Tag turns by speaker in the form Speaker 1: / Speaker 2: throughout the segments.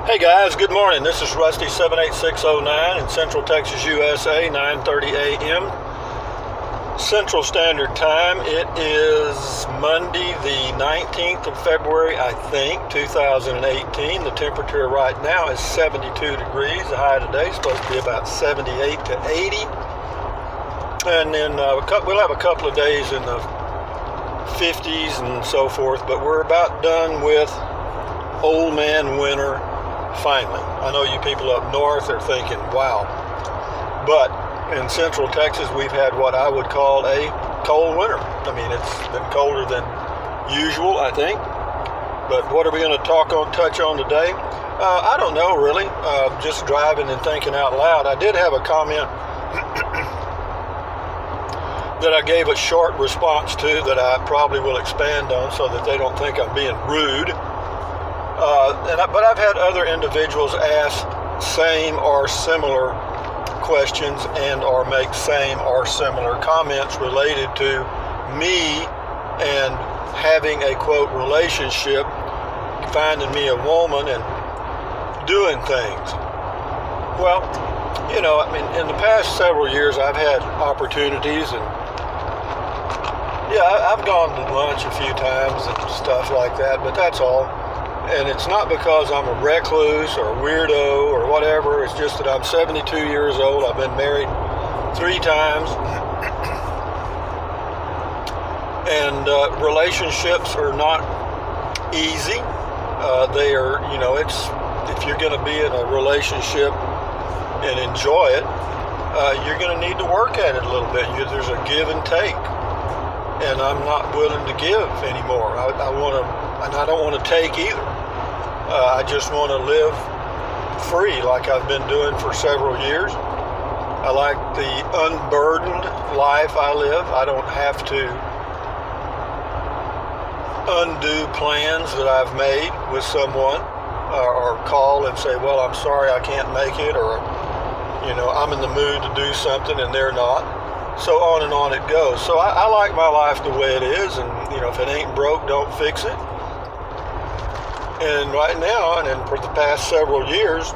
Speaker 1: Hey guys, good morning. This is Rusty 78609 in Central Texas, USA, 9:30 a.m. Central Standard Time. It is Monday, the 19th of February, I think, 2018. The temperature right now is 72 degrees. The high today is supposed to be about 78 to 80. And then we'll have a couple of days in the 50s and so forth, but we're about done with old man winter. Finally, I know you people up north are thinking, wow. But in Central Texas, we've had what I would call a cold winter. I mean, it's been colder than usual, I think. But what are we going to touch on today? I don't know, really. Just driving and thinking out loud. I did have a comment that I gave a short response to that I probably will expand on so that they don't think I'm being rude. But I've had other individuals ask same or similar questions and or make same or similar comments related to me and having a, quote, relationship, finding me a woman and doing things. Well, you know, I mean, in the past several years, I've had opportunities and, yeah, I've gone to lunch a few times and stuff like that, but that's all. And it's not because I'm a recluse or a weirdo or whatever. It's just that I'm 72 years old. I've been married 3 times. And relationships are not easy. They are, you know, it's if you're going to be in a relationship and enjoy it, you're going to need to work at it a little bit. There's a give and take. And I'm not willing to give anymore. I want to, and I don't want to take either. I just want to live free like I've been doing for several years. I like the unburdened life I live. I don't have to undo plans that I've made with someone or call and say, well, I'm sorry I can't make it, or, you know, I'm in the mood to do something and they're not. So on and on it goes. So I like my life the way it is, and, you know, if it ain't broke, don't fix it. And right now, and for the past several years,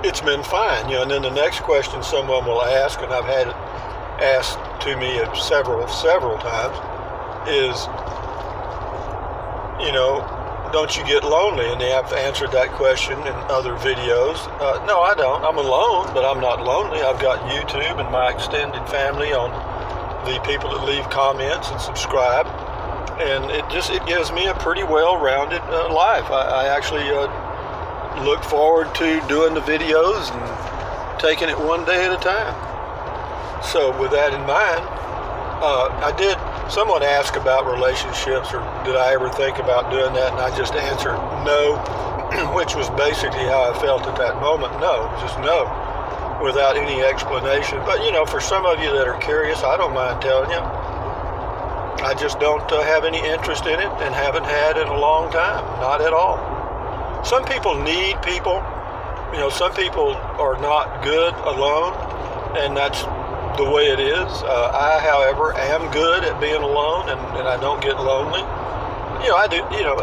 Speaker 1: it's been fine. You know, and then the next question someone will ask, and I've had it asked to me several times, is, you know, don't you get lonely? And they have answered that question in other videos. No, I don't. I'm alone, but I'm not lonely. I've got YouTube and my extended family on the people that leave comments and subscribe. And it gives me a pretty well-rounded life. I actually look forward to doing the videos and taking it one day at a time. So with that in mind, someone asked about relationships, or did I ever think about doing that, and I just answered no, which was basically how I felt at that moment. No, just no, without any explanation. But, you know, for some of you that are curious, I don't mind telling you, I just don't have any interest in it and haven't had in a long time, not at all. Some people need people. You know, some people are not good alone, and that's the way it is. I, however, am good at being alone, and I don't get lonely. You know, I do. You know,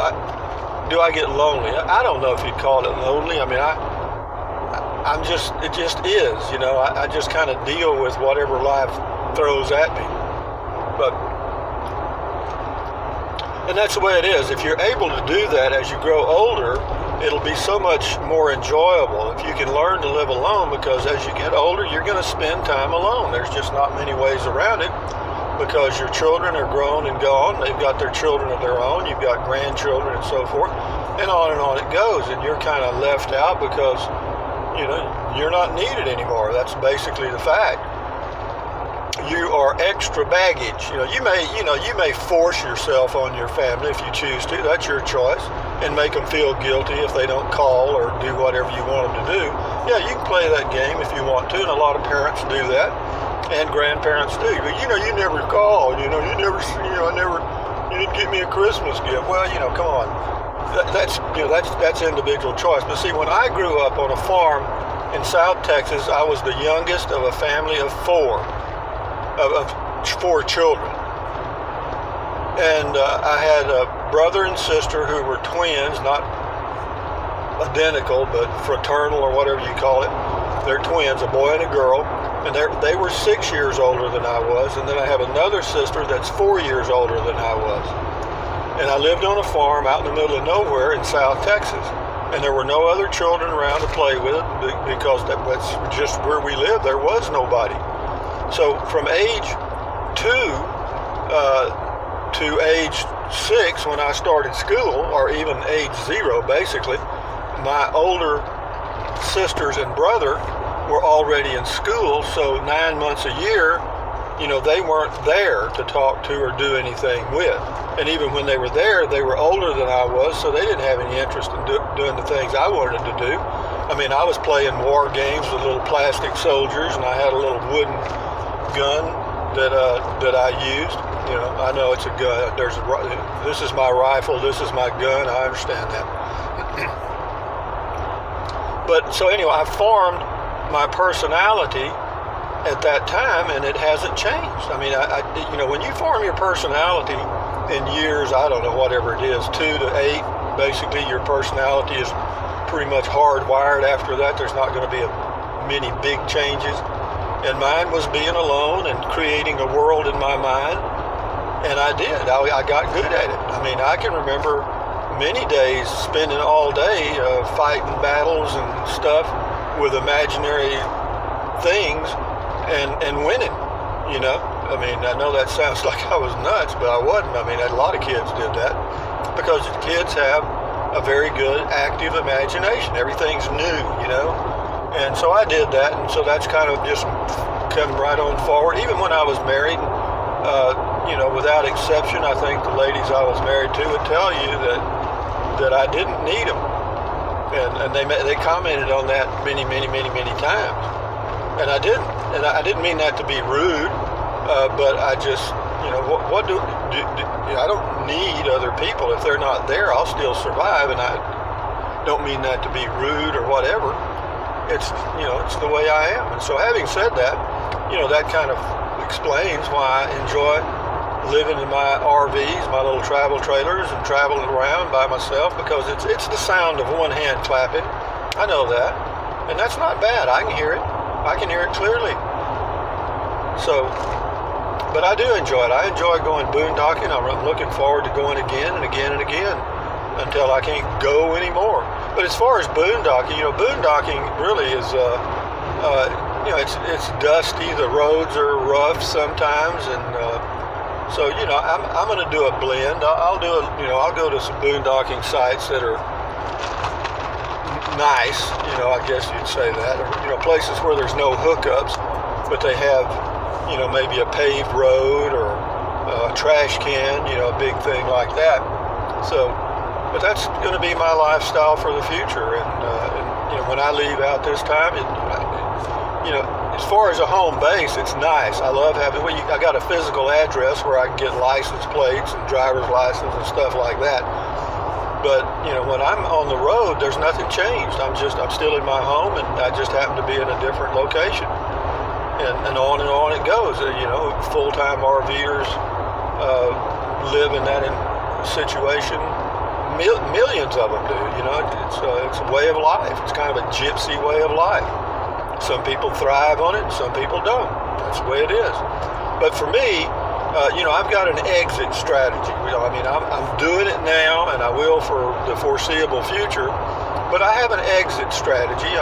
Speaker 1: do I get lonely? I don't know if you'd call it lonely. I mean, I'm just. It just is. You know, I just kind of deal with whatever life throws at me. And that's the way it is. If you're able to do that as you grow older, it'll be so much more enjoyable if you can learn to live alone, because as you get older, you're going to spend time alone. There's just not many ways around it, because your children are grown and gone. They've got their children of their own. You've got grandchildren and so forth, and on it goes. And you're kind of left out because, you know, you're not needed anymore. That's basically the fact. You are extra baggage. You know, you may force yourself on your family if you choose to. That's your choice, and make them feel guilty if they don't call or do whatever you want them to do. Yeah, you can play that game if you want to, and a lot of parents do that, and grandparents do. But, you know, you never called. You didn't get me a Christmas gift. Well, you know, come on. That's individual choice. But see, when I grew up on a farm in South Texas, I was the youngest of a family of 4 children. And I had a brother and sister who were twins, not identical, but fraternal or whatever you call it. They're twins, a boy and a girl, and they were 6 years older than I was. And then I have another sister that's 4 years older than I was. And I lived on a farm out in the middle of nowhere in South Texas. And there were no other children around to play with because that's just where we lived. There was nobody. So from age 2 to age 6, when I started school, or even age 0, basically, my older sisters and brother were already in school. So 9 months a year, they weren't there to talk to or do anything with. And even when they were there, they were older than I was, so they didn't have any interest in doing the things I wanted to do. I mean, I was playing war games with little plastic soldiers, and I had a little wooden gun that I used. I know it's a gun. This is my rifle. This is my gun. I understand that. But so anyway, I formed my personality at that time, and it hasn't changed. I mean, when you form your personality in years, I don't know, whatever it is, 2 to 8, basically your personality is pretty much hardwired. After that, there's not going to be many big changes. And mine was being alone and creating a world in my mind, and I did. I got good at it. I mean, I can remember many days spending all day fighting battles and stuff with imaginary things and winning, I mean, I know that sounds like I was nuts, but I wasn't. I mean, a lot of kids did that because kids have a very good active imagination. Everything's new, and so I did that, and so that's kind of just come right on forward. Even when I was married, without exception, I think the ladies I was married to would tell you that I didn't need them, and they commented on that many times, and I didn't. And I didn't mean that to be rude, but I just, what do I don't need other people. If they're not there, I'll still survive, and I don't mean that to be rude or whatever. It's, it's the way I am. And so having said that, that kind of explains why I enjoy living in my RVs, my little travel trailers, and traveling around by myself, because it's the sound of one hand clapping. I know that, and that's not bad. I can hear it. I can hear it clearly. So, but I do enjoy it. I enjoy going boondocking. I'm looking forward to going again and again and again until I can't go anymore. But as far as boondocking, boondocking really is, it's dusty. The roads are rough sometimes, and so I'm going to do a blend. I'll go to some boondocking sites that are nice, I guess you'd say that, or places where there's no hookups, but they have, maybe a paved road or a trash can, a big thing like that. So, but that's going to be my lifestyle for the future. And when I leave out this time, as far as a home base, it's nice. I love having. I got a physical address where I can get license plates and driver's license and stuff like that. But, when I'm on the road, there's nothing changed. I'm still in my home, and I just happen to be in a different location. And on it goes. Full-time RVers live in that situation. Millions of them do. It's a way of life. It's kind of a gypsy way of life. Some people thrive on it, some people don't. That's the way it is. But for me, I've got an exit strategy. I'm doing it now, and I will for the foreseeable future. But I have an exit strategy.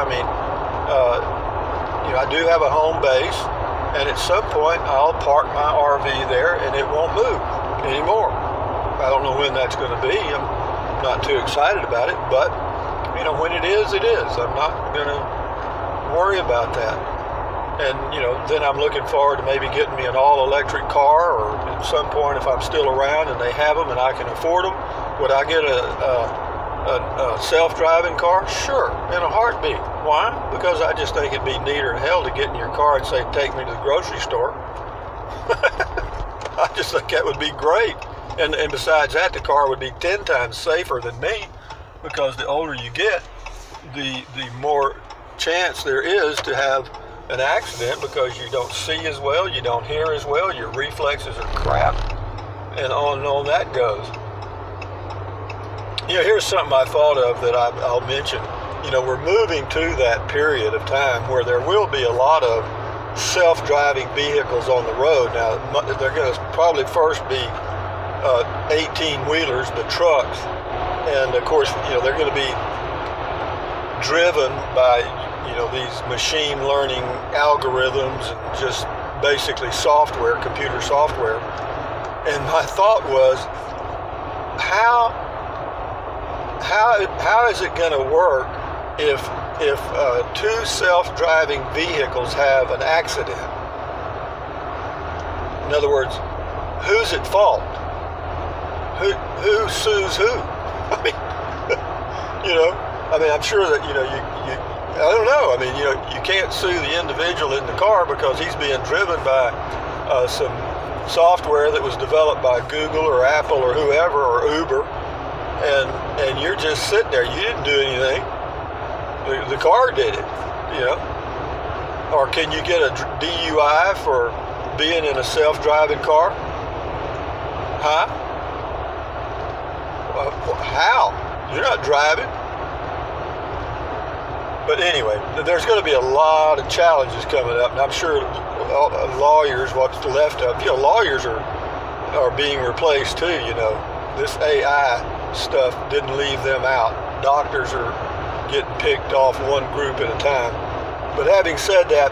Speaker 1: I do have a home base, and at some point I'll park my RV there, and it won't move anymore. I don't know when that's going to be. I'm not too excited about it, but when it is, it is. I'm not going to worry about that. And, then I'm looking forward to maybe getting me an all-electric car, or at some point, if I'm still around and they have them and I can afford them, would I get a self-driving car? Sure, in a heartbeat. Why? Because I just think it'd be neater than hell to get in your car and say, take me to the grocery store. I just think that would be great. And besides that, the car would be 10 times safer than me, because the older you get, the more chance there is to have an accident, because you don't see as well, you don't hear as well, your reflexes are crap, and on that goes. Here's something I thought of that I'll mention. We're moving to that period of time where there will be a lot of self-driving vehicles on the road. Now, they're going to probably first be 18-wheelers, the trucks, and of course, they're going to be driven by, these machine learning algorithms and just basically software, computer software. And my thought was, how is it going to work if two self-driving vehicles have an accident? In other words, who's at fault? Who sues who? I'm sure that, I don't know. You can't sue the individual in the car because he's being driven by some software that was developed by Google or Apple or whoever or Uber, and you're just sitting there. You didn't do anything. The car did it, Or can you get a DUI for being in a self-driving car? Huh? How? You're not driving. But anyway, there's going to be a lot of challenges coming up, and I'm sure lawyers, what's left of, lawyers are being replaced too. This AI stuff didn't leave them out. Doctors are getting picked off one group at a time. But having said that,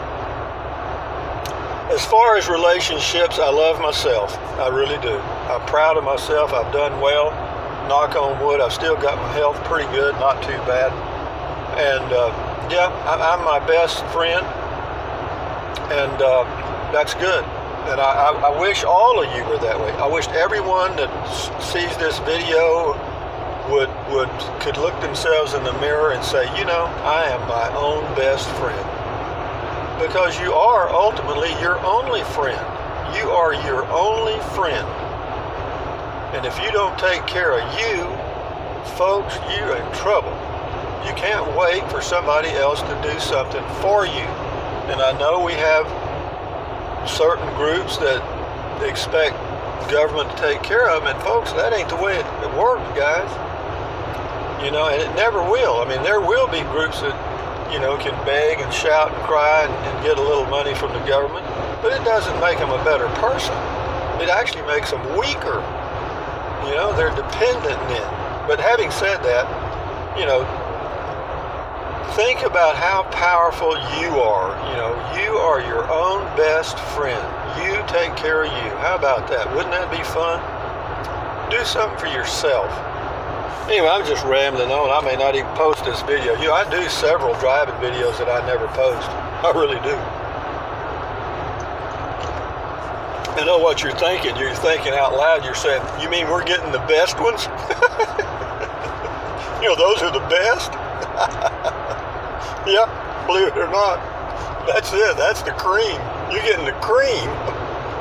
Speaker 1: as far as relationships, I love myself. I really do. I'm proud of myself. I've done well. Knock on wood. I've still got my health pretty good, not too bad. And I'm my best friend, and that's good. And I wish all of you were that way. I wish everyone that sees this video could look themselves in the mirror and say, I am my own best friend. Because you are ultimately your only friend. You are your only friend. And if you don't take care of you, folks, you're in trouble. You can't wait for somebody else to do something for you. And I know we have certain groups that expect government to take care of them, and folks, that ain't the way it works, guys. And it never will. There will be groups that, can beg and shout and cry and get a little money from the government, but it doesn't make them a better person. It actually makes them weaker. They're dependent then. But having said that, think about how powerful you are. You are your own best friend. You take care of you. How about that? Wouldn't that be fun? Do something for yourself. Anyway, I'm just rambling on. I may not even post this video. I do several driving videos that I never post. I really do. I know what you're thinking. You're thinking out loud. You're saying, you mean we're getting the best ones? Those are the best? Yeah, believe it or not. That's it. That's the cream. You're getting the cream.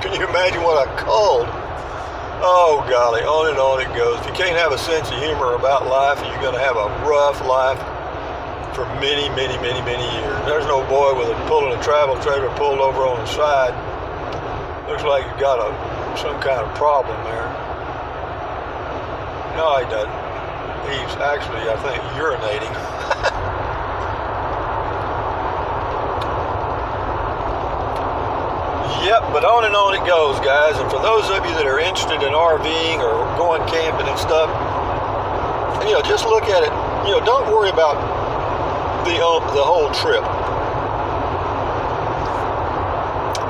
Speaker 1: Can you imagine what I called? Oh, golly, on and on it goes. If you can't have a sense of humor about life, you're going to have a rough life for many, many, many, many years. There's no boy pulling a travel trailer pulled over on the side. Looks like he's got some kind of problem there. No, he doesn't. He's actually, I think, urinating. Yep, but on and on it goes, guys. And for those of you that are interested in RVing or going camping and stuff, just look at it. Don't worry about the whole trip,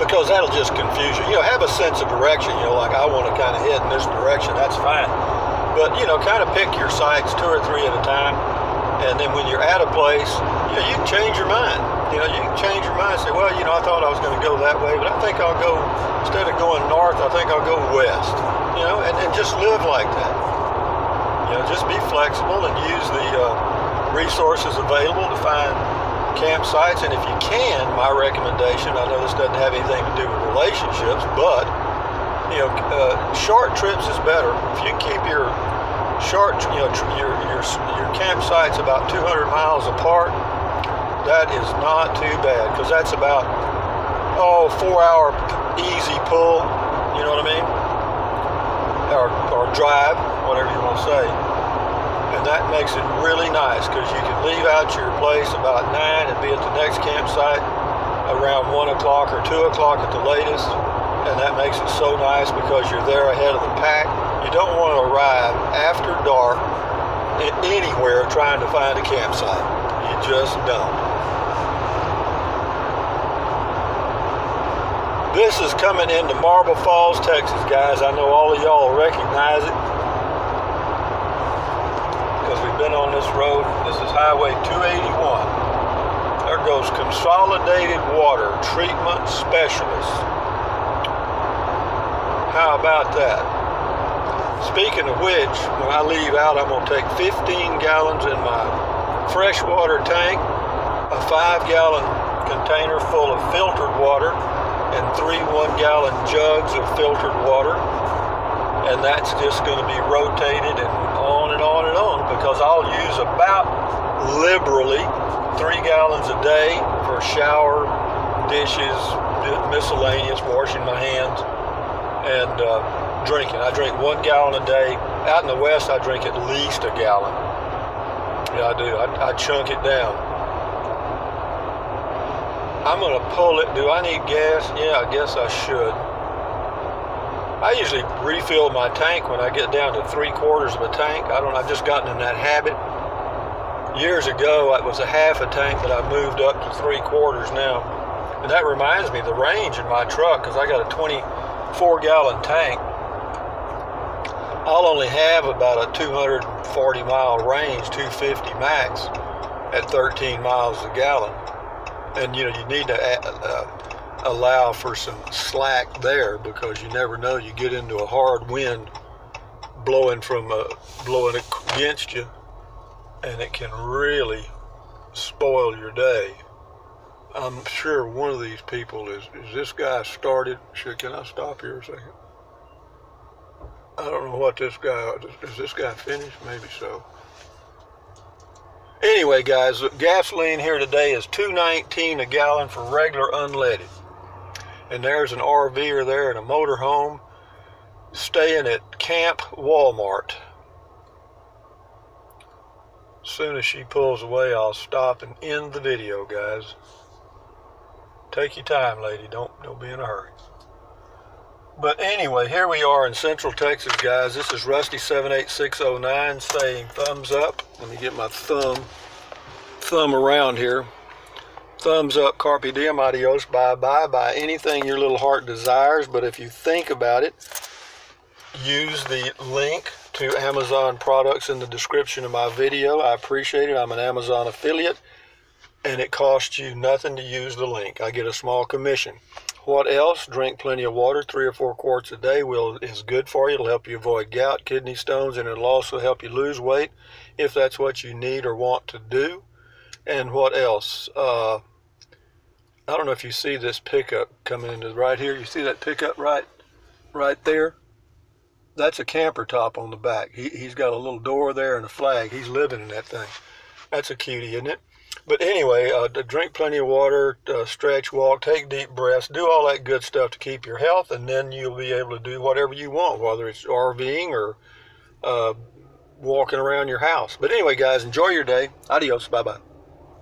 Speaker 1: because that'll just confuse you. Have a sense of direction. Like I want to kind of head in this direction. That's fine. But kind of pick your sites 2 or 3 at a time, and then when you're at a place, you can change your mind. You can change your mind and say, well, I thought I was going to go that way, but I think I'll go, instead of going north, I think I'll go west. And just live like that. Just be flexible and use the resources available to find campsites. And if you can, my recommendation, I know this doesn't have anything to do with relationships, but short trips is better. If you keep your short, your campsites about 200 miles apart, that is not too bad, because that's about 4-hour easy pull. You know what I mean? Or drive, whatever you want to say. And that makes it really nice because you can leave out your place about 9 and be at the next campsite around 1 o'clock or 2 o'clock at the latest. And that makes it so nice because you're there ahead of the pack. You don't want to arrive after dark anywhere trying to find a campsite. You just don't. This is coming into Marble Falls, Texas, guys. I know all of y'all recognize it because we've been on this road. This is Highway 281. There goes Consolidated Water Treatment Specialists. How about that? Speaking of which, when I leave out, I'm going to take 15 gallons in my freshwater tank, a 5-gallon container full of filtered water, and 3 1-gallon jugs of filtered water. And that's just going to be rotated and on and on and on, because I'll use about liberally 3 gallons a day for shower, dishes, miscellaneous, washing my hands, and drinking. I drink 1 gallon a day. Out in the West, I drink at least a gallon. Yeah, I do. I chunk it down. I'm going to pull it. Do I need gas? Yeah, I guess I should. I usually refill my tank when I get down to 3/4 of a tank. I've just gotten in that habit. Years ago, it was a half a tank, but I moved up to 3/4 now. And that reminds me, the range in my truck, because I got a 24-gallon tank, I'll only have about a 240-mile range, 250 max, at 13 miles a gallon. And you need to allow for some slack there, because you never know, you get into a hard wind blowing against you, and it can really spoil your day. I'm sure one of these people is this guy started. Can I stop here a second? I don't know what this guy, is this guy finished? Maybe so. Anyway, guys, gasoline here today is $2.19 a gallon for regular unleaded. And there's an RVer there in a motorhome staying at Camp Walmart. As soon as she pulls away, I'll stop and end the video, guys. Take your time, lady. Don't be in a hurry. But anyway, here we are in Central Texas, guys. This is Rusty78609 saying thumbs up. Let me get my thumb around here. Thumbs up, carpe diem, adios, bye-bye. Buy anything your little heart desires, but if you think about it, use the link to Amazon products in the description of my video. I appreciate it. I'm an Amazon affiliate, and it costs you nothing to use the link. I get a small commission. What else? Drink plenty of water. 3 or 4 quarts a day is good for you. It'll help you avoid gout, kidney stones, and it'll also help you lose weight if that's what you need or want to do. And what else? I don't know if you see this pickup coming into right here. You see that pickup right there? That's a camper top on the back. He's got a little door there and a flag. He's living in that thing. That's a cutie, isn't it? But anyway, drink plenty of water, stretch, walk, take deep breaths, do all that good stuff to keep your health, and then you'll be able to do whatever you want, whether it's RVing or walking around your house. But anyway, guys, enjoy your day. Adios. Bye-bye.